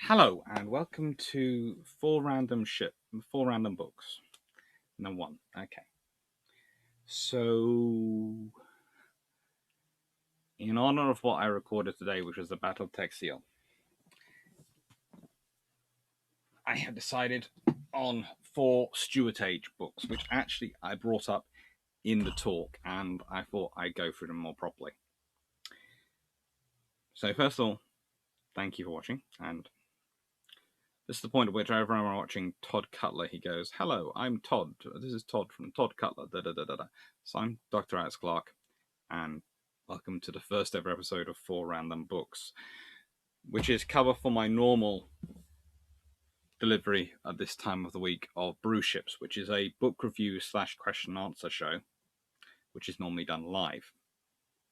Hello and welcome to four random books. Number one. Okay. So, in honor of what I recorded today, which was the Battle of Texel, I have decided on four Stuart Age books, which actually I brought up in the talk, and I thought I'd go through them more properly. So, first of all, thank you for watching, and this is the point at which everyone watching Todd Cutler, he goes, "Hello, I'm Todd. This is Todd from Todd Cutler." Da da da da da. So I'm Dr. Alex Clark, and welcome to the first ever episode of Four Random Books, which is cover for my normal delivery at this time of the week of Brew Ships, which is a book review / question and answer show, which is normally done live.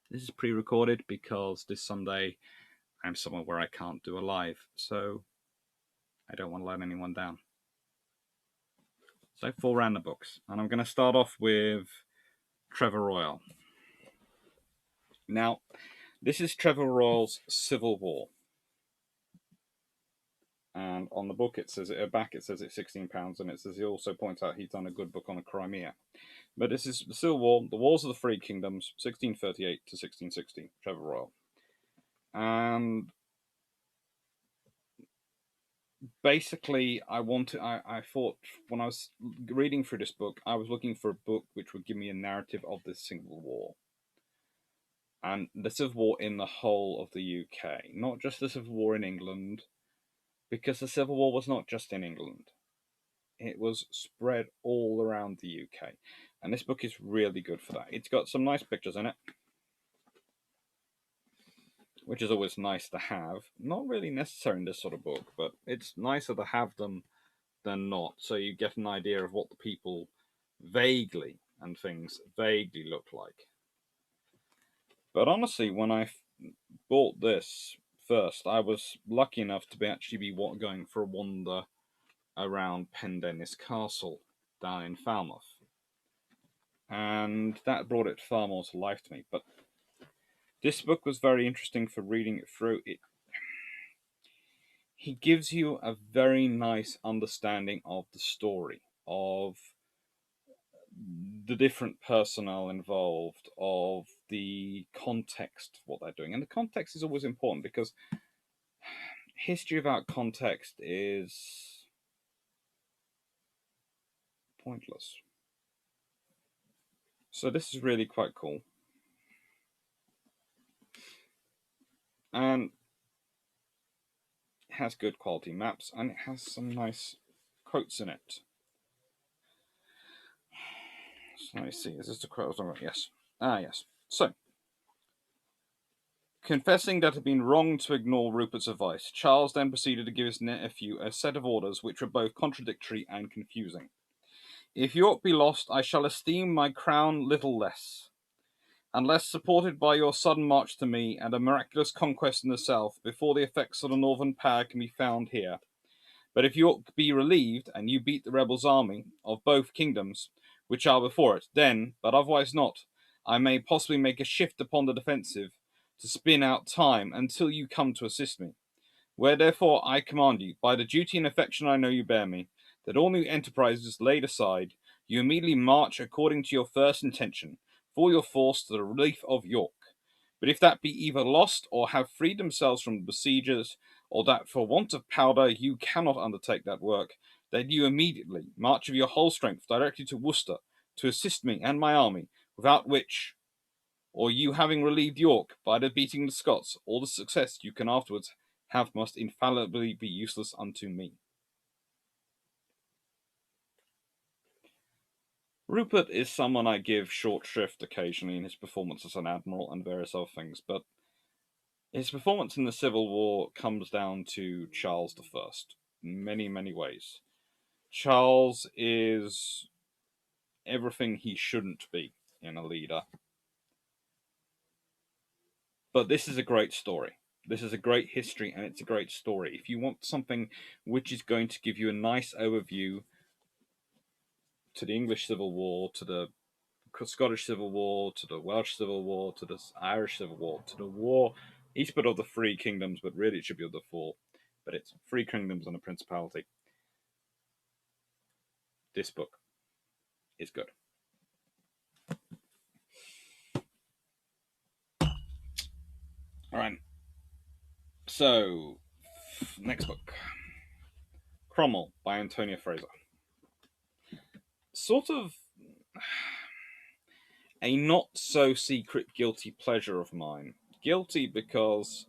This is pre-recorded because this Sunday I'm somewhere where I can't do a live, so I don't want to let anyone down. So four random books, and I'm going to start off with Trevor Royle. Now, this is Trevor Royle's Civil War. And on the book, it says it says it's £16, and it says he also points out he's done a good book on the Crimea. But this is the Civil War, the Wars of the Three Kingdoms, 1638 to 1660, Trevor Royle. And basically, I thought when I was reading through this book, I was looking for a book which would give me a narrative of this Civil War. And the Civil War in the whole of the UK, not just the Civil War in England, because the Civil War was not just in England. It was spread all around the UK. And this book is really good for that. It's got some nice pictures in it, which is always nice to have. Not really necessary in this sort of book, but it's nicer to have them than not. So you get an idea of what the people vaguely look like. But honestly, when I bought this first, I was lucky enough to be going for a wander around Pendennis Castle down in Falmouth. And that brought it far more to life to me. But this book was very interesting for reading it through. He gives you a very nice understanding of the story, of the different personnel involved, of the context of what they're doing. And the context is always important because history without context is pointless. So this is really quite cool. And it has good quality maps, and it has some nice quotes in it. So let me see, is this the quote I was talking about? Yes. Yes. So, confessing that it had been wrong to ignore Rupert's advice, Charles then proceeded to give his nephew a set of orders which were both contradictory and confusing. "If York be lost, I shall esteem my crown little less, unless supported by your sudden march to me and a miraculous conquest in the south before the effects of the northern power can be found here. But if York be relieved, and you beat the rebels' army of both kingdoms, which are before it, then, but otherwise not, I may possibly make a shift upon the defensive, to spin out time until you come to assist me. Where therefore I command you, by the duty and affection I know you bear me, that all new enterprises laid aside, you immediately march according to your first intention, for your force to the relief of York. But if that be either lost, or have freed themselves from the besiegers, or that for want of powder you cannot undertake that work, then you immediately march with your whole strength directly to Worcester, to assist me and my army, without which, or you having relieved York by the beating the Scots, all the success you can afterwards have must infallibly be useless unto me." Rupert is someone I give short shrift occasionally in his performance as an admiral and various other things, but his performance in the Civil War comes down to Charles I in many, many ways. Charles is everything he shouldn't be in a leader. But this is a great story. This is a great history, and it's a great story. If you want something which is going to give you a nice overview to the English Civil War, to the Scottish Civil War, to the Welsh Civil War, to the Irish Civil War, to the war, each bit of the three kingdoms, but really it should be of the four. but it's 3 kingdoms and a principality. This book is good. All right. So, next book. Cromwell by Antonia Fraser. Sort of a not-so-secret guilty pleasure of mine. Guilty because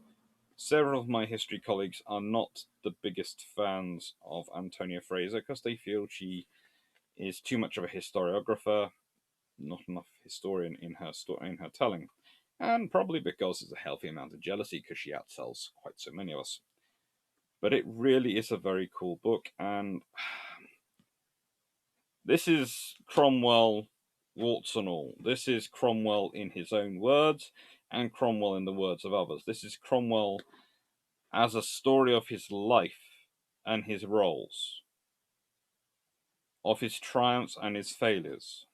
several of my history colleagues are not the biggest fans of Antonia Fraser because they feel she is too much of a historiographer, not enough historian in her telling, and probably because there's a healthy amount of jealousy because she outsells quite so many of us. But it really is a very cool book, and this is Cromwell, warts and all. This is Cromwell in his own words, and Cromwell in the words of others. This is Cromwell as a story of his life and his roles, of his triumphs and his failures.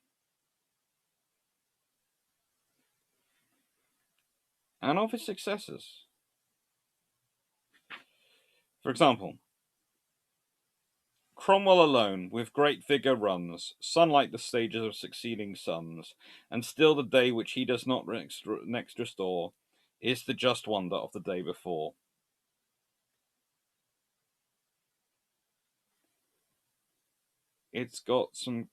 And of his successes. For example, Cromwell alone, with great vigour runs, sunlight the stages of succeeding suns, and still the day which he does not next restore is the just wonder of the day before. It's got some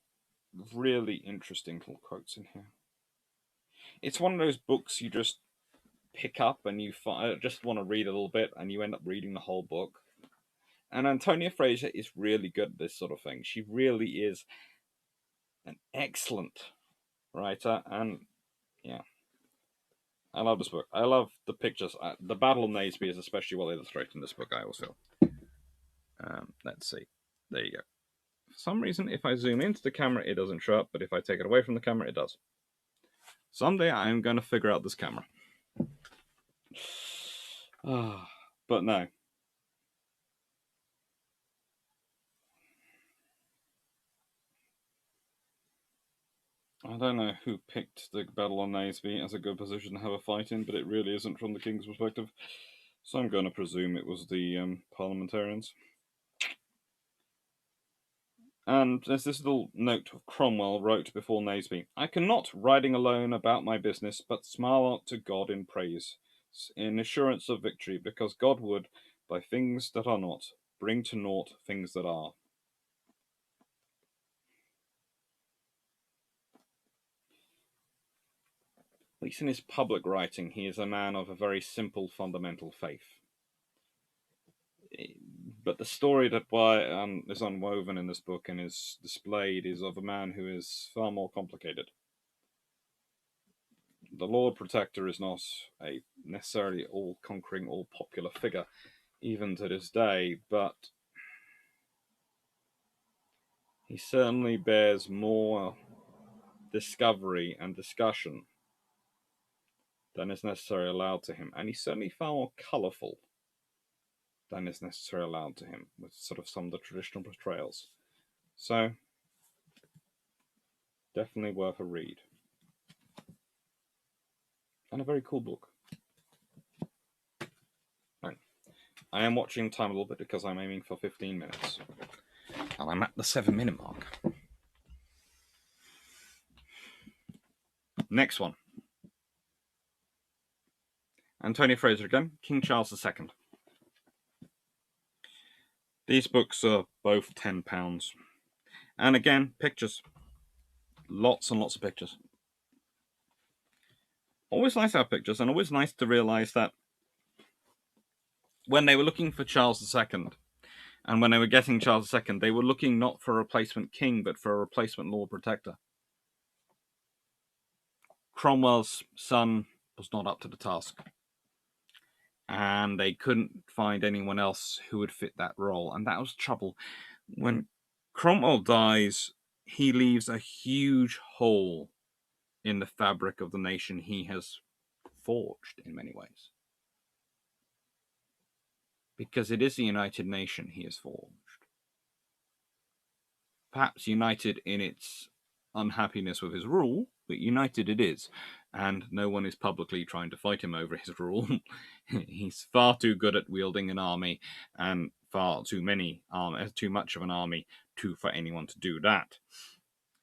really interesting little quotes in here. It's one of those books you just pick up and you just want to read a little bit and you end up reading the whole book. And Antonia Fraser is really good at this sort of thing. She really is an excellent writer, and yeah, I love this book. I love the pictures. The Battle of Naseby is especially well illustrated in this book, I always feel. Let's see. There you go. For some reason, if I zoom into the camera, it doesn't show up, but if I take it away from the camera, it does. Someday I am going to figure out this camera. But no. I don't know who picked the Battle on Naseby as a good position to have a fight in, but it really isn't from the King's perspective. So I'm going to presume it was the parliamentarians. And there's this little note of Cromwell wrote before Naseby. I cannot, riding alone about my business, but smile out to God in praise, in assurance of victory, because God would, by things that are not, bring to naught things that are. At least in his public writing, he is a man of a very simple, fundamental faith. But the story that is unwoven in this book and is displayed is of a man who is far more complicated. The Lord Protector is not a necessarily all-conquering, all-popular figure, even to this day, but he certainly bears more discovery and discussion than is necessarily allowed to him, and he's certainly far more colourful than is necessarily allowed to him, with sort of some of the traditional portrayals. So, definitely worth a read. And a very cool book. Right. I am watching time a little bit because I'm aiming for 15 minutes. And I'm at the 7-minute mark. Next one. Antonia Fraser again, King Charles II. These books are both £10. And again, pictures. Lots and lots of pictures. Always nice to have pictures, and always nice to realise that when they were looking for Charles II, and when they were getting Charles II, they were looking not for a replacement king, but for a replacement Lord Protector. Cromwell's son was not up to the task, and they couldn't find anyone else who would fit that role, and that was trouble. When Cromwell dies, he leaves a huge hole in the fabric of the nation he has forged in many ways. Because it is the united nation he has forged. Perhaps united in its unhappiness with his rule, but united it is. and no one is publicly trying to fight him over his rule. He's far too good at wielding an army, and far too much of an army for anyone to do that.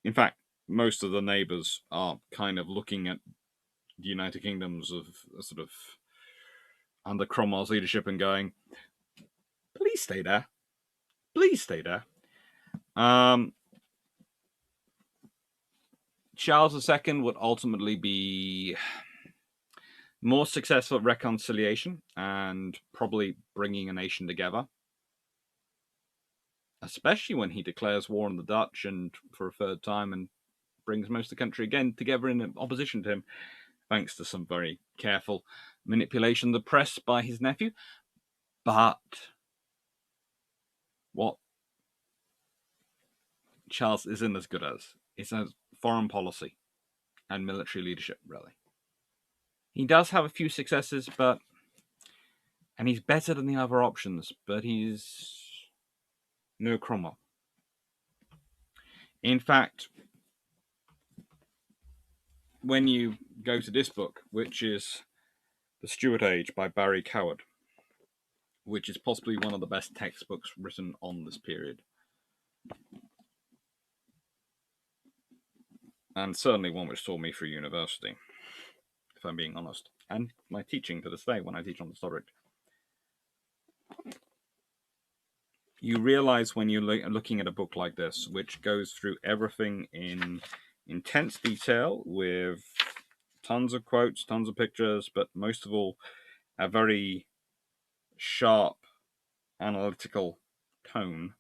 In fact, most of the neighbours are kind of looking at the United Kingdoms of sort of under Cromwell's leadership and going, "Please stay there, please stay there." Charles II would ultimately be more successful at reconciliation and probably bringing a nation together, especially when he declares war on the Dutch and for a third time and brings most of the country again together in opposition to him, thanks to some very careful manipulation of the press by his nephew. But what Charles isn't as good as is a foreign policy and military leadership, really. He does have a few successes, and he's better than the other options, but he's no Cromwell. In fact, when you go to this book, which is The Stuart Age by Barry Coward, which is possibly one of the best textbooks written on this period, and certainly one which saw me through university, if I'm being honest, and my teaching to this day when I teach on the subject. You realize when you're looking at a book like this, which goes through everything in intense detail with tons of quotes, tons of pictures, but most of all, a very sharp, analytical tone.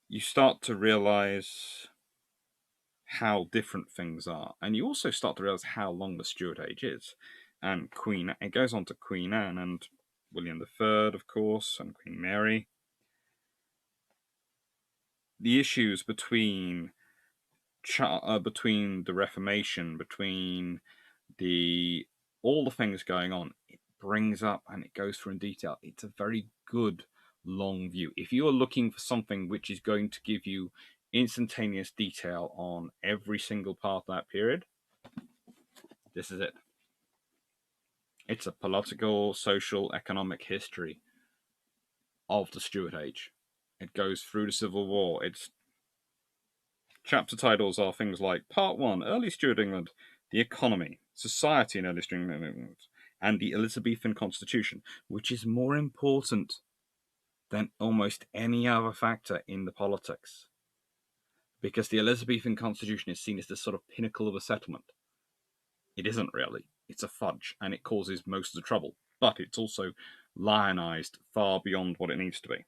You start to realize how different things are, and you also start to realize how long the Stuart Age is. And it goes on to Queen Anne and William III, of course, and Queen Mary. The issues between the Reformation, between all the things going on, it brings up and it goes through in detail. It's a very good long view. If you are looking for something which is going to give you instantaneous detail on every single part of that period, this is it. It's a political, social, economic history of the Stuart Age. It goes through the Civil War. Its chapter titles are things like Part 1, Early Stuart England, the Economy, Society in Early Stuart England, and the Elizabethan Constitution, which is more important than almost any other factor in the politics. Because the Elizabethan Constitution is seen as the sort of pinnacle of a settlement. It isn't really. It's a fudge, and it causes most of the trouble. But it's also lionized far beyond what it needs to be.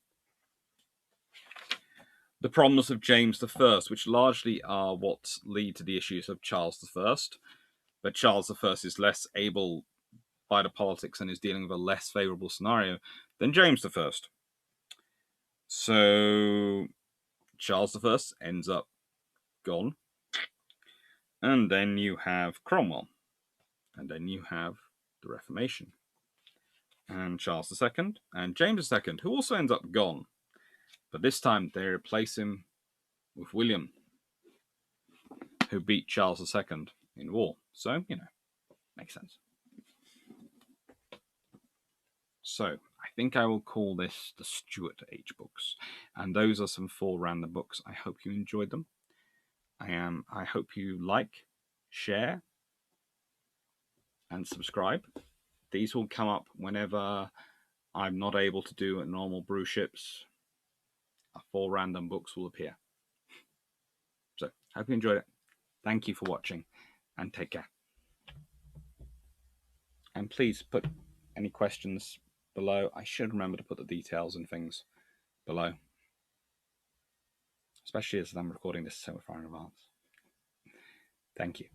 The problems of James I, which largely are what lead to the issues of Charles I. But Charles I is less able by the politics and is dealing with a less favourable scenario than James I. So Charles I ends up gone. And then you have Cromwell. And then you have the Reformation. And Charles II and James II, who also ends up gone. But this time they replace him with William, who beat Charles II in war. So, makes sense. So, I think I will call this the Stuart Age books. And those are some 4 random books. I hope you enjoyed them. I hope you like, share, and subscribe. These will come up whenever I'm not able to do normal brew ships. 4 random books will appear. So, hope you enjoyed it. Thank you for watching, and take care. And please put any questions below. I should remember to put the details and things below, especially as I'm recording this so far in advance. Thank you.